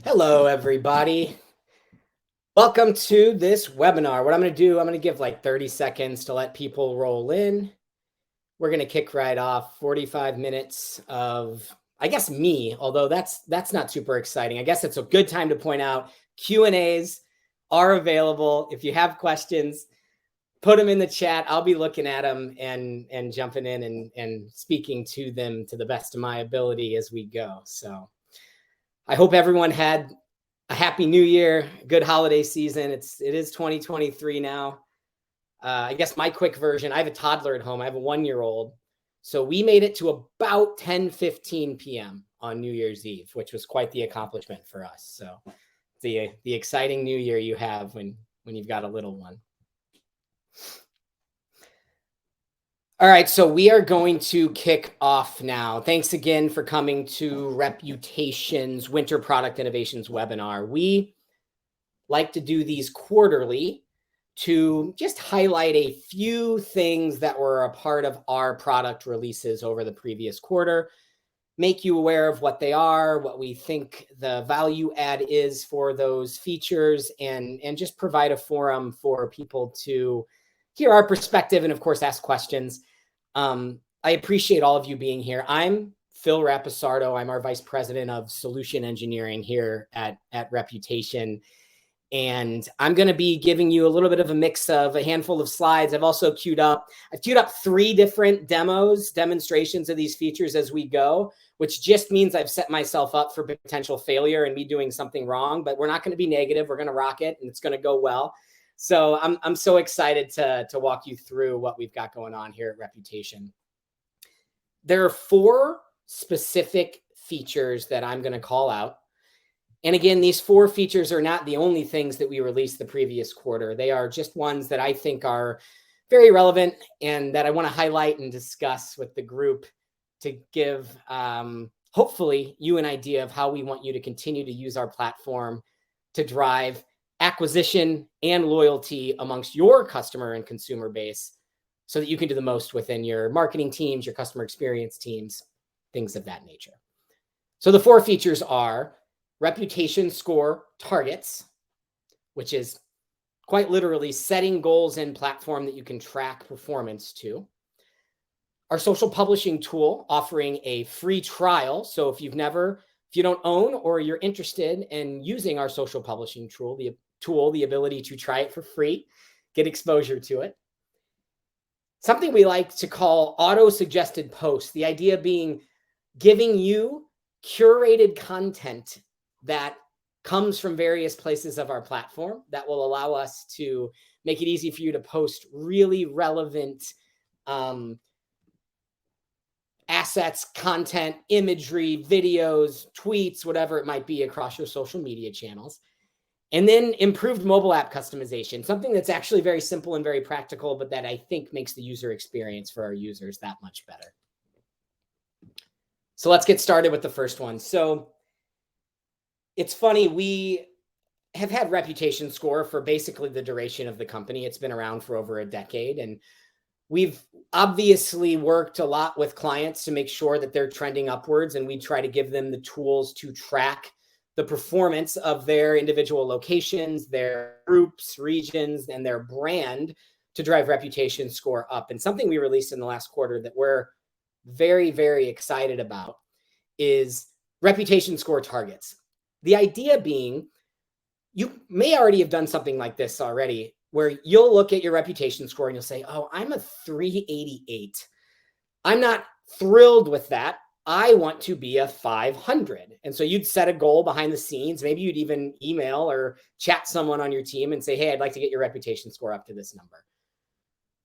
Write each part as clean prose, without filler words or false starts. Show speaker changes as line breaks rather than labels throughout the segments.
Hello, everybody. Welcome to this webinar. What I'm going to do, I'm going to give like 30 seconds to let people roll in. We're going to kick right off 45 minutes of, I guess, me, although that's not super exciting. I guess it's a good time to point out Q&As are available. If you have questions, put them in the chat. I'll be looking at them and jumping in and speaking to them to the best of my ability as we go. So I hope everyone had a happy new year, good holiday season. It is 2023 now. I guess my quick version, I have a toddler at home. I have a 1-year-old. So we made it to about 10:15 p.m. on New Year's Eve, which was quite the accomplishment for us. So the exciting new year you have when you've got a little one. All right, so we are going to kick off now. Thanks again for coming to Reputation's Winter Product Innovations webinar. We like to do these quarterly to just highlight a few things that were a part of our product releases over the previous quarter, make you aware of what they are, what we think the value add is for those features, and just provide a forum for people to hear our perspective and, of course, ask questions. I appreciate all of you being here. I'm Phil Rapisardo. I'm our Vice President of Solution Engineering here at Reputation. And I'm going to be giving you a little bit of a mix of a handful of slides. I've queued up 3 different demonstrations of these features as we go, which just means I've set myself up for potential failure and me doing something wrong, but we're not going to be negative. We're going to rock it and it's going to go well. So I'm so excited to walk you through what we've got going on here at Reputation. There are 4 specific features that I'm going to call out. And again, these 4 features are not the only things that we released the previous quarter. They are just ones that I think are very relevant and that I want to highlight and discuss with the group to give, hopefully, you an idea of how we want you to continue to use our platform to drive acquisition and loyalty amongst your customer and consumer base so that you can do the most within your marketing teams, your customer experience teams, things of that nature. So the 4 features are Reputation Score Targets, which is quite literally setting goals in platform that you can track performance to. Our social publishing tool offering a free trial. So if you don't own or you're interested in using our social publishing tool, the ability to try it for free, get exposure to it. Something we like to call auto-suggested posts, the idea being giving you curated content that comes from various places of our platform that will allow us to make it easy for you to post really relevant assets, content, imagery, videos, tweets, whatever it might be across your social media channels. And then improved mobile app customization, something that's actually very simple and very practical, but that I think makes the user experience for our users that much better. So let's get started with the first one. So it's funny, we have had Reputation Score for basically the duration of the company. It's been around for over a decade, and we've obviously worked a lot with clients to make sure that they're trending upwards, and we try to give them the tools to track the performance of their individual locations, their groups, regions, and their brand to drive Reputation Score up. And something we released in the last quarter that we're very, very excited about is Reputation Score Targets. The idea being, you may already have done something like this already, where you'll look at your reputation score and you'll say, oh, I'm a 388. I'm not thrilled with that. I want to be a 500. And so you'd set a goal behind the scenes. Maybe you'd even email or chat someone on your team and say, hey, I'd like to get your reputation score up to this number.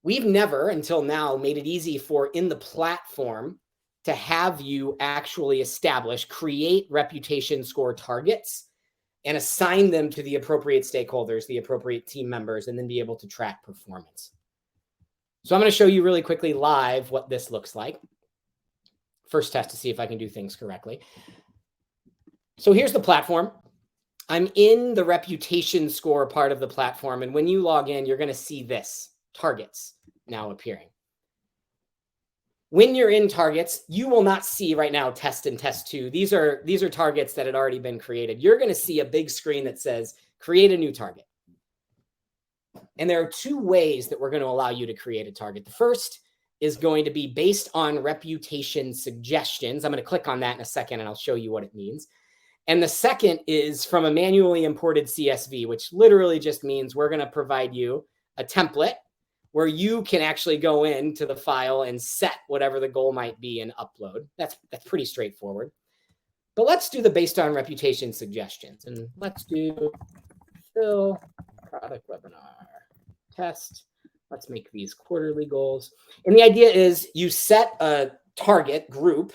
We've never until now made it easy for in the platform to have you actually create reputation score targets and assign them to the appropriate stakeholders, the appropriate team members, and then be able to track performance. So I'm going to show you really quickly live what this looks like. First test to see if I can do things correctly. So here's the platform. I'm in the reputation score part of the platform. And when you log in, you're going to see this targets now appearing. When you're in targets, you will not see right now test and test two. These are targets that had already been created. You're going to see a big screen that says create a new target. And there are two ways that we're going to allow you to create a target. The first is going to be based on reputation suggestions. I'm going to click on that in a second and I'll show you what it means. And the second is from a manually imported CSV, which literally just means we're going to provide you a template where you can actually go into the file and set whatever the goal might be and upload. That's pretty straightforward. But let's do the based on reputation suggestions. And let's do Phil product webinar test. Let's make these quarterly goals. And the idea is you set a target group.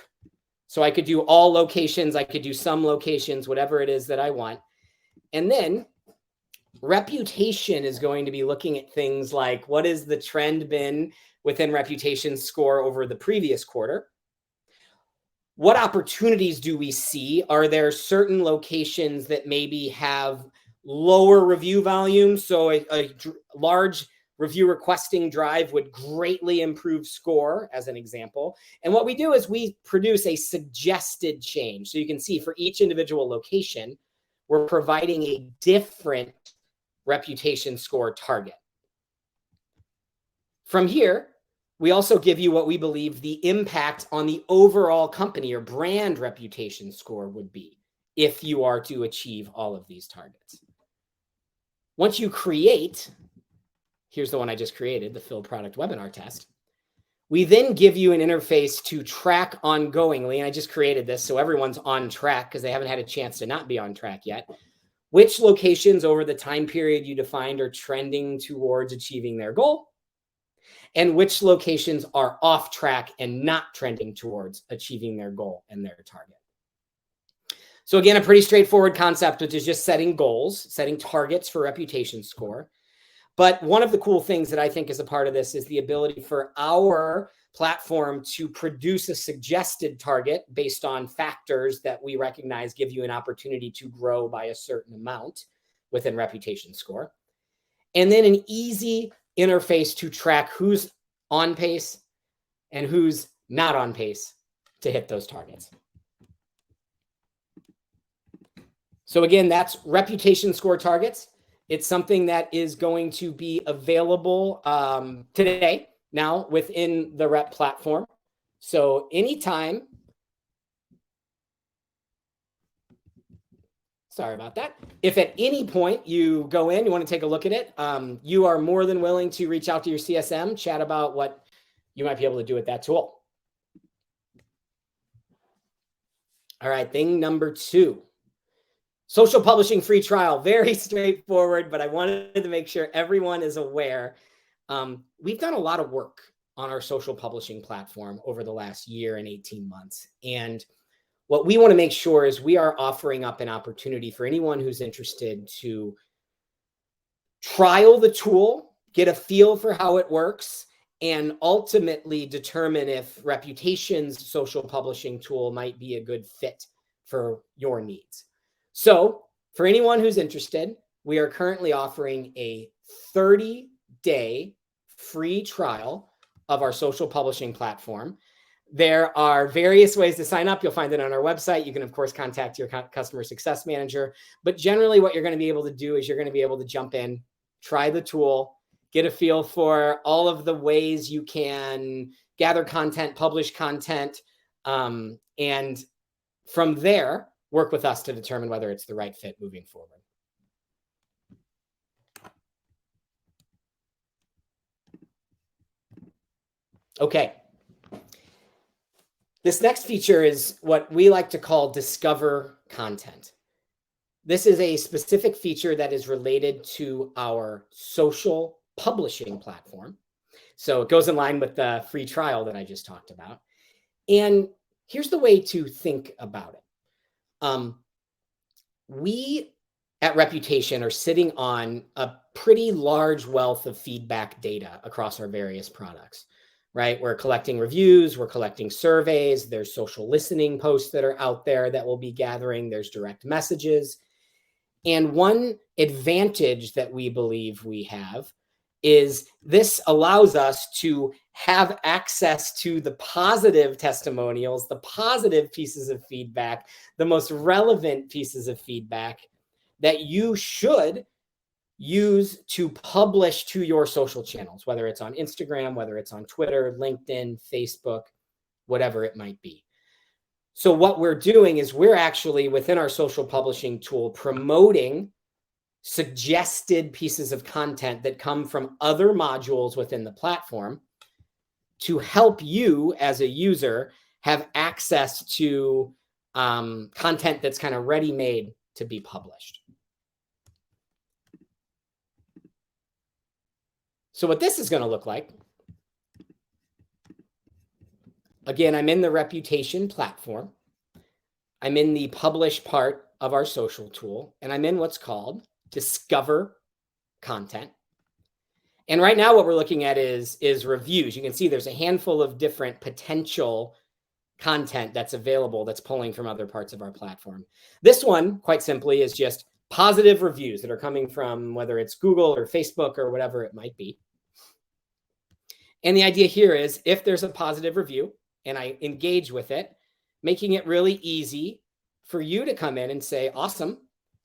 So I could do all locations. I could do some locations, whatever it is that I want. And then reputation is going to be looking at things like what has the trend been within reputation score over the previous quarter? What opportunities do we see? Are there certain locations that maybe have lower review volume? So a large review requesting drive would greatly improve score, as an example. And what we do is we produce a suggested change. So you can see for each individual location, we're providing a different reputation score target. From here, we also give you what we believe the impact on the overall company or brand reputation score would be if you are to achieve all of these targets. Once you create, here's the one I just created, the Phil product webinar test. We then give you an interface to track ongoingly. And I just created this so everyone's on track because they haven't had a chance to not be on track yet. Which locations over the time period you defined are trending towards achieving their goal, and which locations are off track and not trending towards achieving their goal and their target. So again, a pretty straightforward concept, which is just setting goals, setting targets for reputation score. But one of the cool things that I think is a part of this is the ability for our platform to produce a suggested target based on factors that we recognize give you an opportunity to grow by a certain amount within reputation score. And then an easy interface to track who's on pace and who's not on pace to hit those targets. So again, that's reputation score targets. It's something that is going to be available today now within the Rep platform. So anytime, sorry about that. If at any point you go in, you want to take a look at it, you are more than willing to reach out to your CSM, chat about what you might be able to do with that tool. All right, thing number 2. Social publishing free trial, very straightforward, but I wanted to make sure everyone is aware. We've done a lot of work on our social publishing platform over the last year and 18 months. And what we want to make sure is we are offering up an opportunity for anyone who's interested to trial the tool, get a feel for how it works, and ultimately determine if Reputation's social publishing tool might be a good fit for your needs. So for anyone who's interested, we are currently offering a 30-day free trial of our social publishing platform. There are various ways to sign up. You'll find it on our website. You can, of course, contact your customer success manager. But generally, what you're going to be able to do is you're going to be able to jump in, try the tool, get a feel for all of the ways you can gather content, publish content, and from there, work with us to determine whether it's the right fit moving forward. Okay. This next feature is what we like to call discover content. This is a specific feature that is related to our social publishing platform. So it goes in line with the free trial that I just talked about. And here's the way to think about it. We at Reputation are sitting on a pretty large wealth of feedback data across our various products, right? We're collecting reviews, we're collecting surveys, there's social listening posts that are out there that we'll be gathering, there's direct messages. And one advantage that we believe we have is this allows us to have access to the positive testimonials, the positive pieces of feedback, the most relevant pieces of feedback that you should use to publish to your social channels, whether it's on Instagram, whether it's on Twitter, LinkedIn, Facebook, whatever it might be. So what we're doing is we're actually within our social publishing tool promoting suggested pieces of content that come from other modules within the platform to help you as a user have access to content that's kind of ready-made to be published. So what this is going to look like, again, I'm in the reputation platform. I'm in the publish part of our social tool, and I'm in what's called discover content. And right now what we're looking at is reviews. You can see there's a handful of different potential content that's available that's pulling from other parts of our platform. This one, quite simply, is just positive reviews that are coming from whether it's Google or Facebook or whatever it might be. And the idea here is if there's a positive review and I engage with it, making it really easy for you to come in and say, awesome,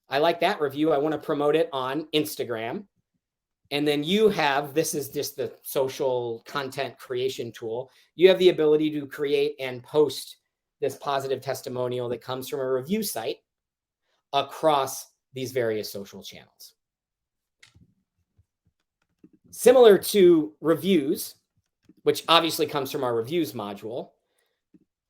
I like that review. I want to promote it on Instagram. And then you have, this is just the social content creation tool. You have the ability to create and post this positive testimonial that comes from a review site across these various social channels. Similar to reviews, which obviously comes from our reviews module,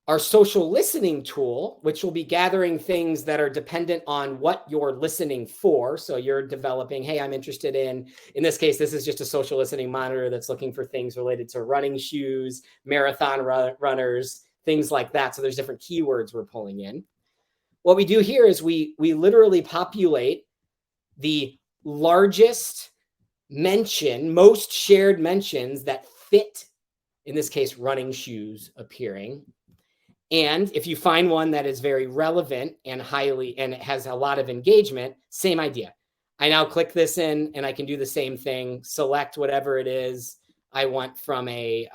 our social listening tool, which will be gathering things that are dependent on what you're listening for. So you're developing, hey, I'm interested in this case, this is just a social listening monitor that's looking for things related to running shoes, marathon runners, things like that. So there's different keywords we're pulling in. What we do here is we literally populate the largest mention, most shared mentions that fit, in this case, running shoes appearing. And if you find one that is very relevant and it has a lot of engagement, same idea. I now click this in and I can do the same thing, select whatever it is I want from a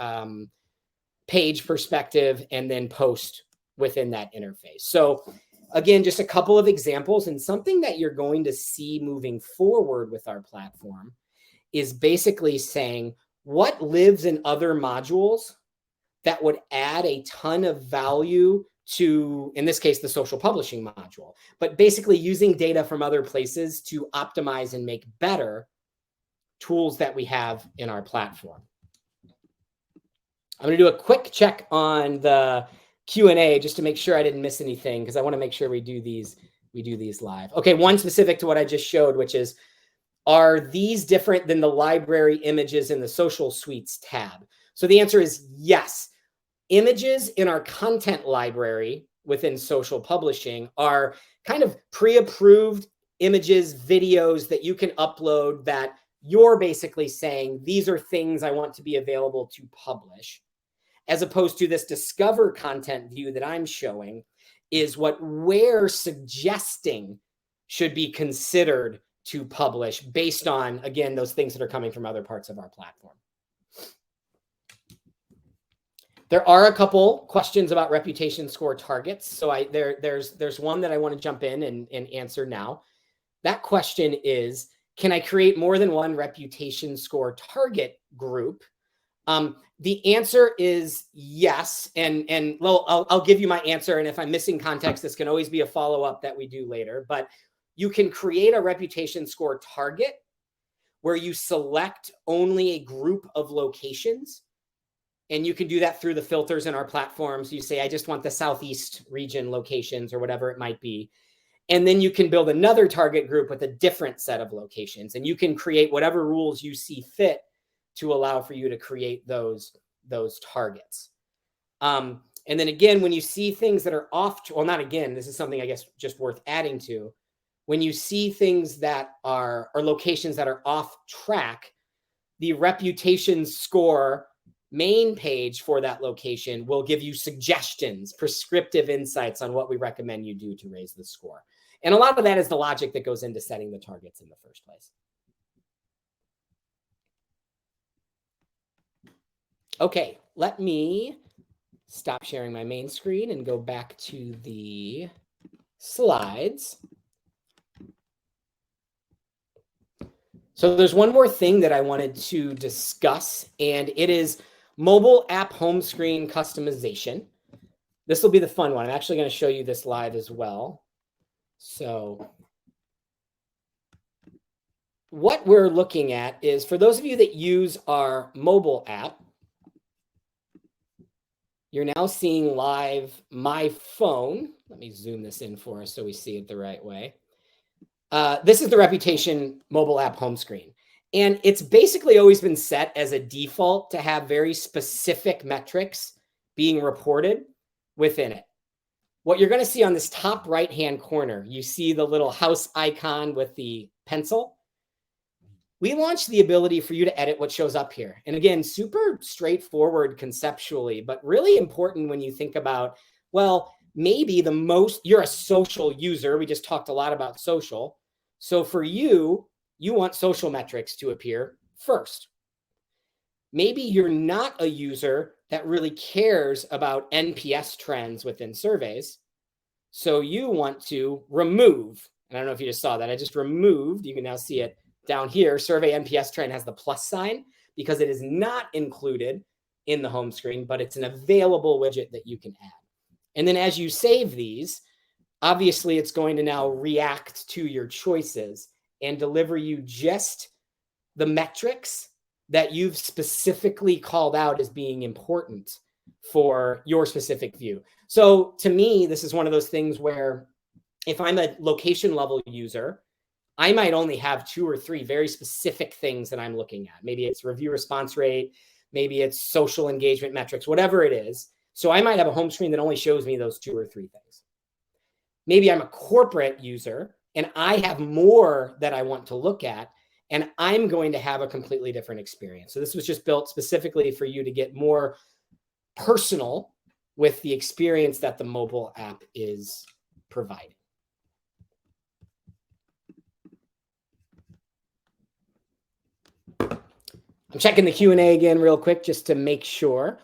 page perspective and then post within that interface. So again, just a couple of examples, and something that you're going to see moving forward with our platform is basically saying what lives in other modules that would add a ton of value to, in this case, the social publishing module, but basically using data from other places to optimize and make better tools that we have in our platform. I'm going to do a quick check on the Q&A just to make sure I didn't miss anything, because I want to make sure we do these live. Okay, one specific to what I just showed, which is, are these different than the library images in the social suites tab? So the answer is yes. Images in our content library within social publishing are kind of pre-approved images, videos that you can upload that you're basically saying, these are things I want to be available to publish, as opposed to this discover content view that I'm showing is what we're suggesting should be considered to publish based on, again, those things that are coming from other parts of our platform. There are a couple questions about reputation score targets. So there's one that I want to jump in and answer now. That question is, can I create more than one reputation score target group? The answer is yes. And I'll give you my answer. And if I'm missing context, this can always be a follow-up that we do later. But you can create a reputation score target where you select only a group of locations. And you can do that through the filters in our platforms. You say, I just want the Southeast region locations or whatever it might be. And then you can build another target group with a different set of locations. And you can create whatever rules you see fit to allow for you to create those targets. And then again, when you see things that are off, well, not again, this is something I guess just worth adding to. When you see things that are, or locations that are off track, the reputation score main page for that location will give you suggestions, prescriptive insights on what we recommend you do to raise the score. And a lot of that is the logic that goes into setting the targets in the first place. Okay, let me stop sharing my main screen and go back to the slides. So there's one more thing that I wanted to discuss, and it is mobile app home screen customization. This will be the fun one. I'm actually going to show you this live as well. So what we're looking at is, for those of you that use our mobile app, you're now seeing live my phone. Let me zoom this in for us so we see it the right way. This is the Reputation mobile app home screen. And it's basically always been set as a default to have very specific metrics being reported within it. What you're going to see on this top right-hand corner, you see the little house icon with the pencil. We launched the ability for you to edit what shows up here. And again, super straightforward conceptually, but really important when you think about, well, maybe you're a social user. We just talked a lot about social. So for you, you want social metrics to appear first. Maybe you're not a user that really cares about NPS trends within surveys. So you want to remove, and I don't know if you just saw that, I just removed, you can now see it down here, survey NPS trend has the plus sign because it is not included in the home screen, but it's an available widget that you can add. And then as you save these, obviously it's going to now react to your choices and deliver you just the metrics that you've specifically called out as being important for your specific view. So to me, this is one of those things where if I'm a location level user, I might only have 2 or 3 very specific things that I'm looking at. Maybe it's review response rate, maybe it's social engagement metrics, whatever it is. So I might have a home screen that only shows me those 2 or 3 things. Maybe I'm a corporate user and I have more that I want to look at, and I'm going to have a completely different experience. So this was just built specifically for you to get more personal with the experience that the mobile app is providing. I'm checking the Q&A again real quick just to make sure.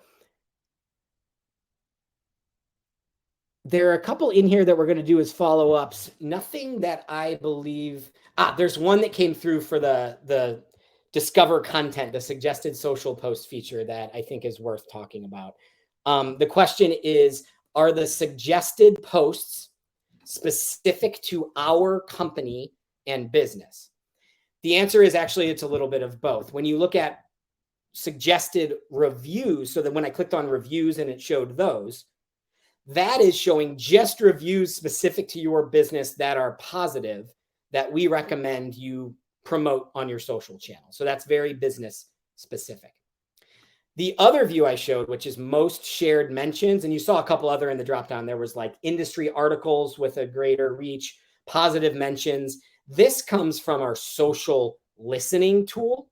There are a couple in here that we're going to do as follow-ups. Nothing that I believe. There's one that came through for the discover content, the suggested social post feature that I think is worth talking about. The question is, are the suggested posts specific to our company and business? The answer is actually it's a little bit of both. When you look at suggested reviews, so that when I clicked on reviews and it showed those, that is showing just reviews specific to your business that are positive that we recommend you promote on your social channel. So that's very business specific. The other view I showed, which is most shared mentions, and you saw a couple other in the dropdown, there was like industry articles with a greater reach, positive mentions. This comes from our social listening tool.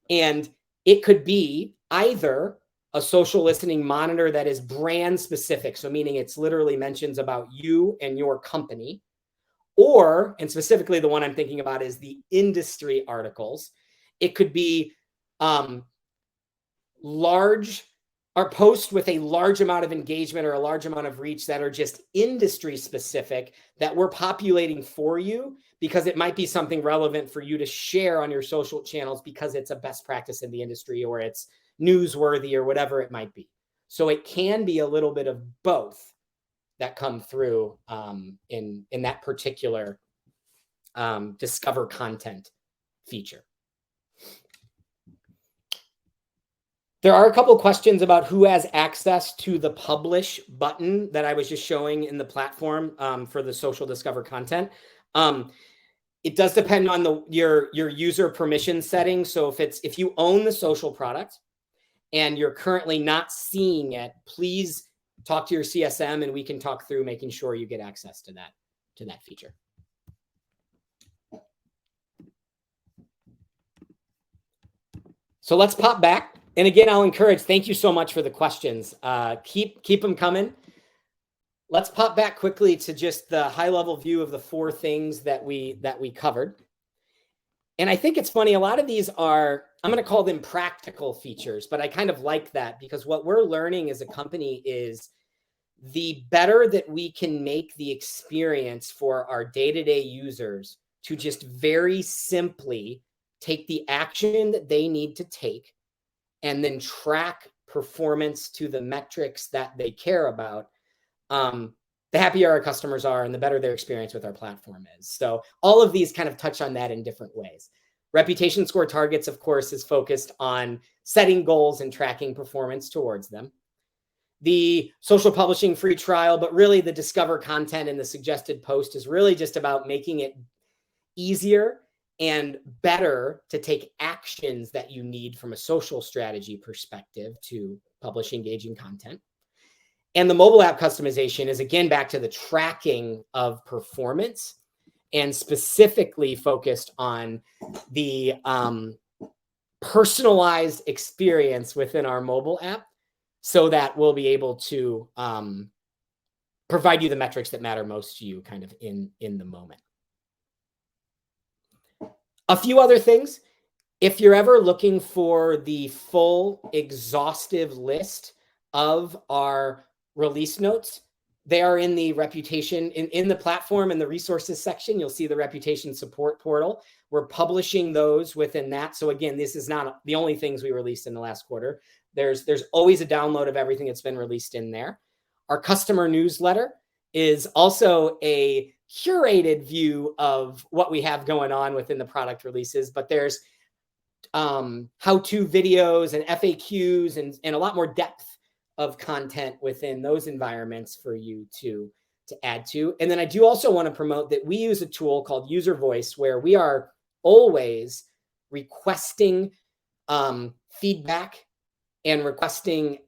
And it could be either a social listening monitor that is brand specific, so meaning it's literally mentions about you and your company, or, and specifically the one I'm thinking about is the industry articles. It could be large or posts with a large amount of engagement or a large amount of reach that are just industry specific that we're populating for you because it might be something relevant for you to share on your social channels because it's a best practice in the industry or it's newsworthy or whatever it might be. So it can be a little bit of both that come through in that particular discover content feature. There are a couple of questions about who has access to the publish button that I was just showing in the platform for the social discover content. It does depend on your user permission settings. So if you own the social product and you're currently not seeing it, please talk to your CSM and we can talk through making sure you get access to that feature. So let's pop back. And again, I'll encourage, thank you so much for the questions. Keep them coming. Let's pop back quickly to just the high level view of the 4 things that we covered. And I think it's funny, a lot of these are, I'm going to call them practical features, but I kind of like that because what we're learning as a company is the better that we can make the experience for our day-to-day users to just very simply take the action that they need to take and then track performance to the metrics that they care about, the happier our customers are and the better their experience with our platform is. So all of these kind of touch on that in different ways. Reputation score targets, of course, is focused on setting goals and tracking performance towards them. The social publishing free trial, but really the discover content and the suggested post is really just about making it easier and better to take actions that you need from a social strategy perspective to publish engaging content. And the mobile app customization is, again, back to the tracking of performance and specifically focused on the personalized experience within our mobile app so that we'll be able to provide you the metrics that matter most to you kind of in the moment. A few other things. If you're ever looking for the full exhaustive list of our release notes, they are in the reputation, in the platform and the resources section. You'll see the reputation support portal. We're publishing those within that. So again, this is not the only things we released in the last quarter. There's always a download of everything that's been released in there. Our customer newsletter is also a curated view of what we have going on within the product releases, but there's how-to videos and FAQs and a lot more depth of content within those environments for you to add to. And then I do also want to promote that we use a tool called User Voice, where we are always requesting feedback and requesting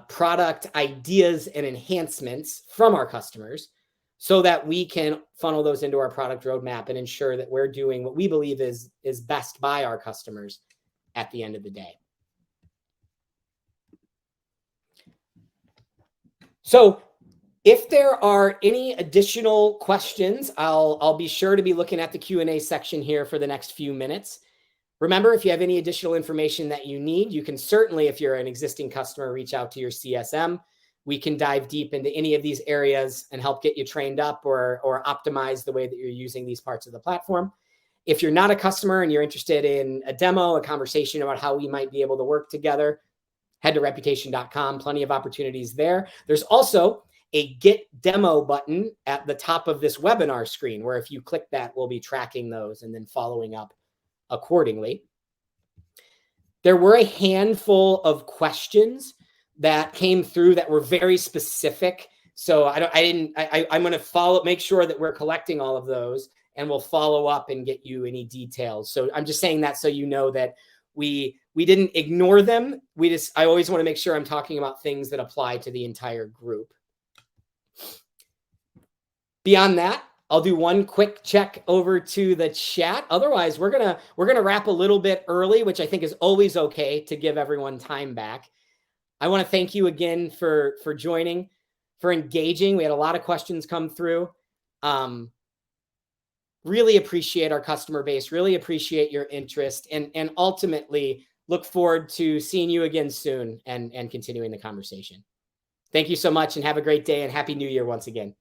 product ideas and enhancements from our customers so that we can funnel those into our product roadmap and ensure that we're doing what we believe is best by our customers at the end of the day. So if there are any additional questions, I'll be sure to be looking at the Q&A section here for the next few minutes. Remember, if you have any additional information that you need, you can certainly, if you're an existing customer, reach out to your CSM. We can dive deep into any of these areas and help get you trained up or optimize the way that you're using these parts of the platform. If you're not a customer and you're interested in a demo, a conversation about how we might be able to work together, head to reputation.com. Plenty of opportunities there. There's also a Get Demo button at the top of this webinar screen, where if you click that, we'll be tracking those and then following up accordingly. There were a handful of questions that came through that were very specific. So I'm going to make sure that we're collecting all of those, and we'll follow up and get you any details. So I'm just saying that so you know that we didn't ignore them. I always want to make sure I'm talking about things that apply to the entire group. Beyond that, I'll do one quick check over to the chat. Otherwise, we're gonna wrap a little bit early, which I think is always okay to give everyone time back. I want to thank you again for joining, for engaging. We had a lot of questions come through. Really appreciate our customer base, really appreciate your interest, and ultimately look forward to seeing you again soon and continuing the conversation. Thank you so much and have a great day and Happy New Year once again.